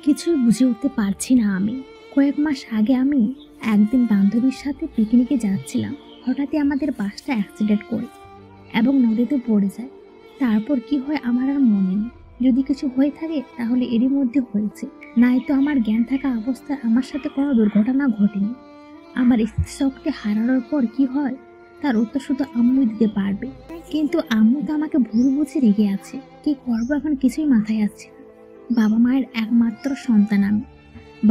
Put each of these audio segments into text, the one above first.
কিছুই বুঝে উঠতে পারছি না আমি। কয়েক মাস আগে আমি একদিন বান্ধবীর সাথে পিকনিকে যাচ্ছিলাম। হঠাৎই আমাদের বাসটা অ্যাক্সিডেন্ট করে এবং নদীতে পড়ে যায়। তারপর কি হয় আমার আর মনে নেই। যদি কিছু হয়ে থাকে তাহলে এরই মধ্যে হয়েছে, নয়তো আমার জ্ঞান থাকা অবস্থায় আমার সাথে কোনো দুর্ঘটনা ঘটেনি। আমার স্মৃতিশক্তি হারানোর পর কি হয় তার উত্তর শুধু আম্মু দিতে পারবে। কিন্তু আম্মু তো আমাকে ভুল বুঝে রেগে আছে। কি করবো এখন কিছুই মাথায় আসছে না। বাবা মায়ের একমাত্র সন্তান আমি।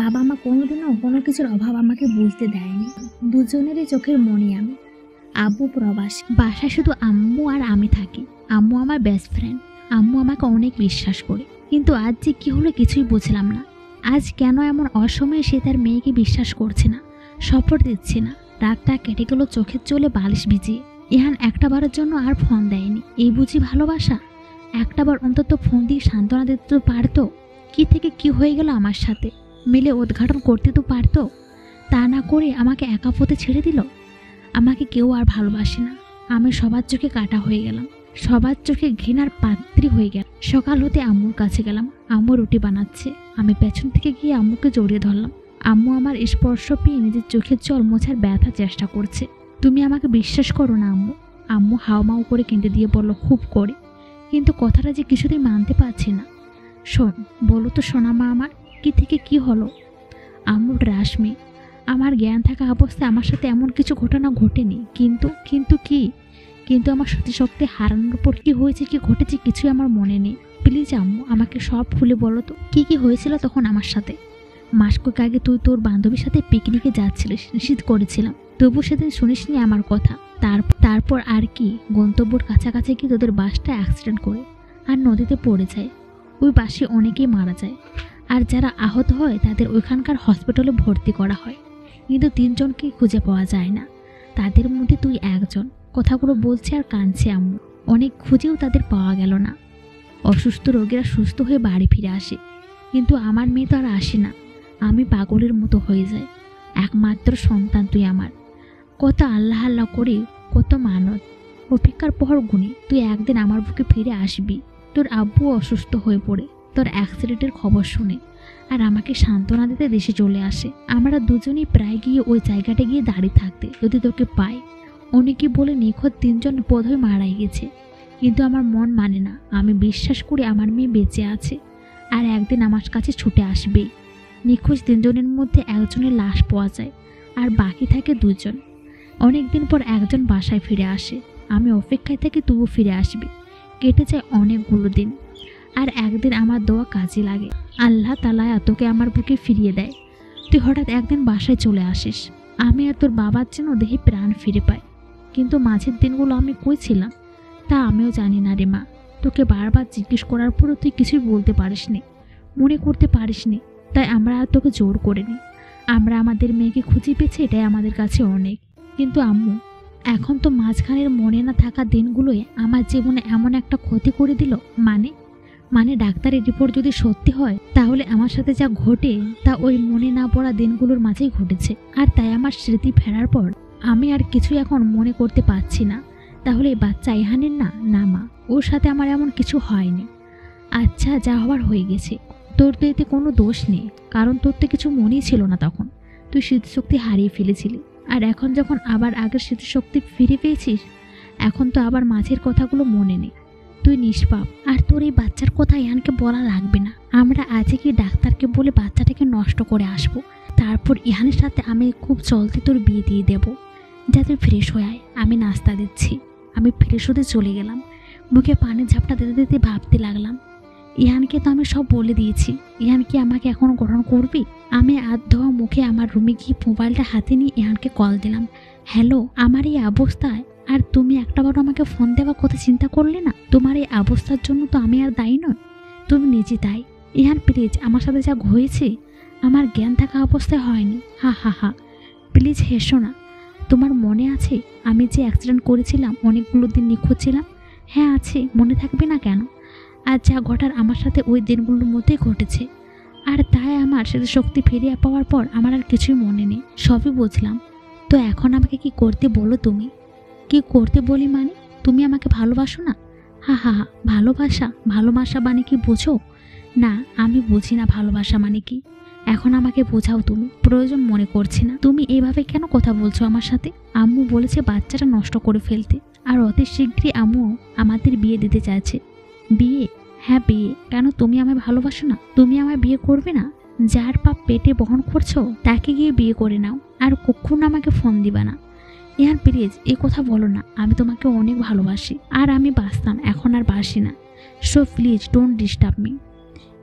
বাবা মা কোনোদিনও কোনো কিছুর অভাব আমাকে বুঝতে দেয়নি। দুজনেরই চোখের মনি আমি। আব্বু প্রবাস, বাসায় শুধু আম্মু আর আমি থাকি। আম্মু আমার বেস্ট ফ্রেন্ড। আম্মু আমাকে অনেক বিশ্বাস করে। কিন্তু আজ যে কি হলো কিছুই বুঝলাম না। আজ কেন এমন অসময়ে সে তার মেয়েকে বিশ্বাস করছে না, সাপোর্ট দিচ্ছে না। রাতটা কেটে গেল চোখের জলে বালিশ ভিজিয়ে। ইহান একটাবারের জন্য আর ফোন দেয়নি। এই বুঝি ভালোবাসা? একটাবার অন্তত ফোন দিয়ে সান্ত্বনা দিতে তো পারতো। কি থেকে কি হয়ে গেল আমার সাথে মিলে উদ্ঘাটন করতে তো পারতো। তা না করে আমাকে একা পথে ছেড়ে দিল। আমাকে কেউ আর ভালোবাসে না। আমি সবার চোখে কাটা হয়ে গেলাম, সবার চোখে ঘৃণার পাত্রী হয়ে গেল। সকাল হতে আম্মুর কাছে গেলাম। আম্মু রুটি বানাচ্ছে। আমি পেছন থেকে গিয়ে আম্মুকে জড়িয়ে ধরলাম। আম্মু আমার স্পর্শ পেয়ে নিজের চোখের জল মোছার ব্যথা চেষ্টা করছে। তুমি আমাকে বিশ্বাস করো না আম্মু। আম্মু হাওমাও করে কেঁদে দিয়ে বলল, খুব করে, কিন্তু কথাটা যে কিছুতেই মানতে পারছি না। শোন, বলো তো সোনামা, আমার কি থেকে কি হলো? আম্মুর রাশমি, আমার জ্ঞান থাকা অবস্থায় আমার সাথে এমন কিছু ঘটনা ঘটেনি। কিন্তু কি? কিন্তু আমার স্মৃতিশক্তি হারানোর পর কি হয়েছে, কি ঘটেছে কিছুই আমার মনে নেই। প্লিজ আম্মু, আমাকে সব খুলে বলো তো কি কি হয়েছিল তখন আমার সাথে। মাস কয়েক আগে তুই তোর বান্ধবীর সাথে পিকনিকে যাচ্ছিলিস, নিষেধ করেছিলাম, তবু সেদিন শুনিসনি আমার কথা। তারপর আর কি, গন্তব্যর কাছাকাছি গিয়ে তোদের বাসটা অ্যাক্সিডেন্ট করে আর নদীতে পড়ে যায়। ওই বাসে অনেকেই মারা যায়, আর যারা আহত হয় তাদের ওইখানকার হসপিটালে ভর্তি করা হয়। কিন্তু 3 জনকেই খুঁজে পাওয়া যায় না। তাদের মধ্যে তুই একজন। কথাগুলো বলছে আর কাঁদছে আম্মু। অনেক খুঁজেও তাদের পাওয়া গেল না। অসুস্থ রোগীরা সুস্থ হয়ে বাড়ি ফিরে আসে, কিন্তু আমার মেয়ে তো আর আসে না। আমি পাগলের মতো হয়ে যাই। একমাত্র সন্তান তুই আমার। কত আল্লাহ আল্লাহ করে, কত মানত, অপেক্ষার পর গুনি তুই একদিন আমার বুকে ফিরে আসবি। তোর আব্বু অসুস্থ হয়ে পড়ে তোর অ্যাক্সিডেন্টের খবর শুনে, আর আমাকে সান্ত্বনা দিতে দেশে চলে আসে। আমরা দুজনেই প্রায় গিয়ে ওই জায়গাটা গিয়ে দাঁড়িয়ে থাকতে যদি তোকে পাই। অনেকে বলে নিখোঁজ 3 জন বোধহয় মারাই গেছে, কিন্তু আমার মন মানে না। আমি বিশ্বাস করি আমার মেয়ে বেঁচে আছে, আর একদিন আমার কাছে ছুটে আসবেই। নিখোঁজ 3 জনের মধ্যে একজনের লাশ পাওয়া যায়, আর বাকি থাকে 2 জন। অনেকদিন পর একজন বাসায় ফিরে আসে। আমি অপেক্ষায় থাকি তুইও ফিরে আসবি। কেটে যায় অনেকগুলো দিন, আর একদিন আমার দোয়া কাজে লাগে। আল্লাহ তাআলা তোকে আমার বুকে ফিরিয়ে দেয়। তুই হঠাৎ একদিন বাসায় চলে আসিস। আমি আর তোর বাবার যেন দেহে প্রাণ ফিরে পাই। কিন্তু মাঝের দিনগুলো আমি কই ছিলাম তা আমিও জানি না রে মা। তোকে বারবার জিজ্ঞেস করার পরও তুই কিছুই বলতে পারিসনি, মনে করতে পারিসনি। তাই আমরা আর তোকে জোর করিনি। আমরা আমাদের মেয়েকে খুঁজে পেয়েছি, এটাই আমাদের কাছে অনেক। কিন্তু আম্মু, এখন তো মাঝখানের মনে না থাকা দিনগুলোই আমার জীবনে এমন একটা ক্ষতি করে দিল। মানে ডাক্তারের রিপোর্ট যদি সত্যি হয়, তাহলে আমার সাথে যা ঘটে তা ওই মনে না পড়া দিনগুলোর মাঝেই ঘটেছে। আর তাই আমার স্মৃতি ফেরার পর আমি আর কিছুই এখন মনে করতে পারছি না। তাহলে এই বাচ্চা ইহানের না? না মা, ওর সাথে আমার এমন কিছু হয়নি। আচ্ছা, যা হওয়ার হয়ে গেছে। তোর তো এতে কোনো দোষ নেই, কারণ তোর তো কিছু মনেই ছিল না তখন। তুই স্মৃতিশক্তি হারিয়ে ফেলেছিলি, আর এখন যখন আবার আগের স্মৃতিশক্তি ফিরে পেয়েছিস, এখন তো আবার মাঝের কথাগুলো মনে নেই। তুই নিষ্পাপ, আর তোর এই বাচ্চার কথা ইহানকে বলা লাগবে না। আমরা আজকে কি ডাক্তারকে বলে বাচ্চাটাকে নষ্ট করে আসবো। তারপর ইহানের সাথে আমি খুব জলদি তোর বিয়ে দিয়ে দেবো। যা, তুই ফ্রেশ হয়ে আয়, আমি নাস্তা দিচ্ছি। আমি ফ্রেশ হতে চলে গেলাম। মুখে পানির ঝাপটা দিতে দিতে ভাবতে লাগলাম, ইহানকে তো আমি সব বলে দিয়েছি। ইহান কি আমাকে এখন গ্রহণ করবি? আমি হাত ধোয়া মুখে আমার রুমে গিয়ে মোবাইলটা হাতে নিয়ে ইহানকে কল দিলাম। হ্যালো, আমার এই অবস্থায় আর তুমি একটাবারও আমাকে ফোন দেওয়ার কথা চিন্তা করলে না? তোমার এই অবস্থার জন্য তো আমি আর দায়ী নই, তুমি নিজে দায়ী। ইহান প্লিজ, আমার সাথে যা হয়েছে আমার জ্ঞান থাকা অবস্থায় হয়নি। হা হা হা, প্লিজ হেসো না। তোমার মনে আছে আমি যে অ্যাক্সিডেন্ট করেছিলাম, অনেকগুলো দিন নিখোঁজ ছিলাম? হ্যাঁ আছে, মনে থাকবে না কেন? আর যা ঘটার আমার সাথে ওই দিনগুলোর মধ্যেই ঘটেছে। আর তাই আমার স্মৃতিশক্তি ফিরিয়ে পাওয়ার পর আমার আর কিছুই মনে নেই, সবই বুঝলাম। তো এখন আমাকে কি করতে বলো তুমি? কি করতে বলি মানে? তুমি আমাকে ভালোবাসো না? হা হা হা, ভালোবাসা মানে কি বোঝো? না, আমি বুঝি না ভালোবাসা মানে কি। এখন আমাকে বোঝাও তুমি, প্রয়োজন মনে করছি না। তুমি এইভাবে কেন কথা বলছো আমার সাথে? আম্মু বলেছে বাচ্চাটা নষ্ট করে ফেলতে, আর অতি শীঘ্রই আম্মু আমাদের বিয়ে দিতে চাইছে। বিয়ে? হ্যাঁ বিয়ে। কেন, তুমি আমায় ভালোবাসো না? তুমি আমায় বিয়ে করবে না? যার পাপ পেটে বহন করছো তাকে গিয়ে বিয়ে করে নাও, আর কখনো আমাকে ফোন দিবা না। ইহান প্লিজ এ কথা বলো না, আমি তোমাকে অনেক ভালোবাসি, আর আমি বাসতাম, এখন আর বাসি না। So please don't disturb me.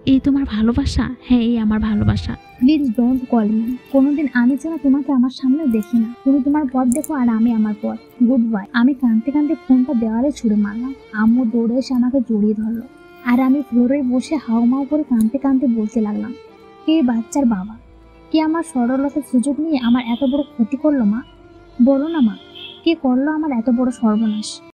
এই তোমার ভালোবাসা? হ্যাঁ, এই আমার ভালোবাসা। Please don't call me. কোনোদিন আমি যেন তোমাকে আমার সামনে দেখি না। তুমি তোমার পথ দেখো আর আমি আমার পথ। Good bye. আমি কাঁদতে কাঁদতে ফোনটা দেওয়ালে ছুঁড়ে মারলাম। আম্মু দৌড়ে এসে আমাকে জড়িয়ে ধরলো, আর আমি ফ্লোরে বসে হাউমাউ করে কাঁদতে কাঁদতে বলতে লাগলাম, কে বাচ্চার বাবা? কে আমার সরলতার সুযোগ নিয়ে আমার এত বড় ক্ষতি করলো? মা বলো না মা, কে করলো আমার এত বড় সর্বনাশ?